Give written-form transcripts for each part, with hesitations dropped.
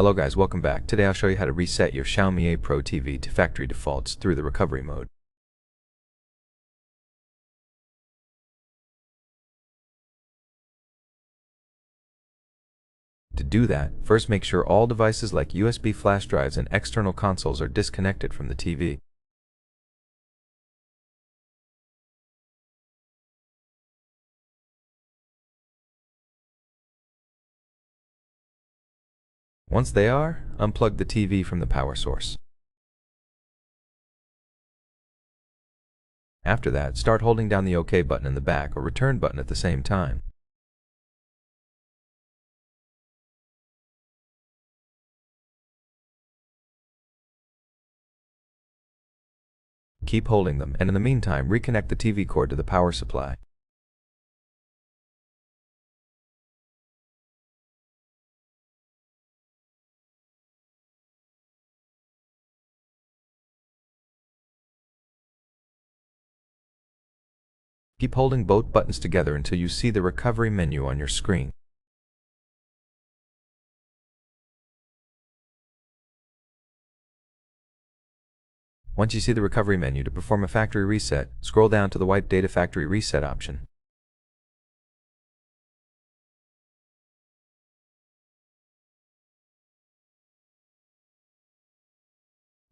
Hello guys, welcome back. Today I'll show you how to reset your Xiaomi 8 Pro TV to factory defaults through the recovery mode. To do that, first make sure all devices like USB flash drives and external consoles are disconnected from the TV. Once they are, unplug the TV from the power source. After that, start holding down the OK button in the back or return button at the same time. Keep holding them, and in the meantime, reconnect the TV cord to the power supply. Keep holding both buttons together until you see the recovery menu on your screen. Once you see the recovery menu, to perform a factory reset, scroll down to the Wipe Data Factory Reset option.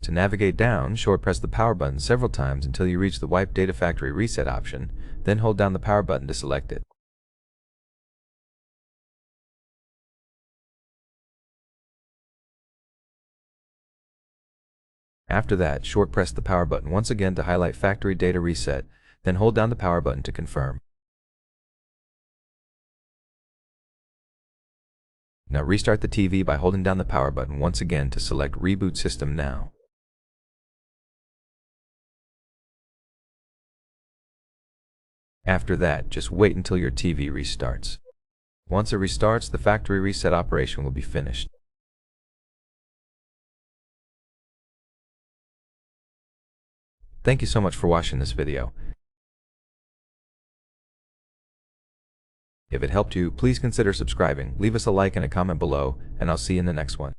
To navigate down, short press the power button several times until you reach the Wipe Data Factory Reset option, then hold down the power button to select it. After that, short press the power button once again to highlight Factory Data Reset, then hold down the power button to confirm. Now restart the TV by holding down the power button once again to select Reboot System Now. After that, just wait until your TV restarts. Once it restarts, the factory reset operation will be finished. Thank you so much for watching this video. If it helped you, please consider subscribing, leave us a like and a comment below, and I'll see you in the next one.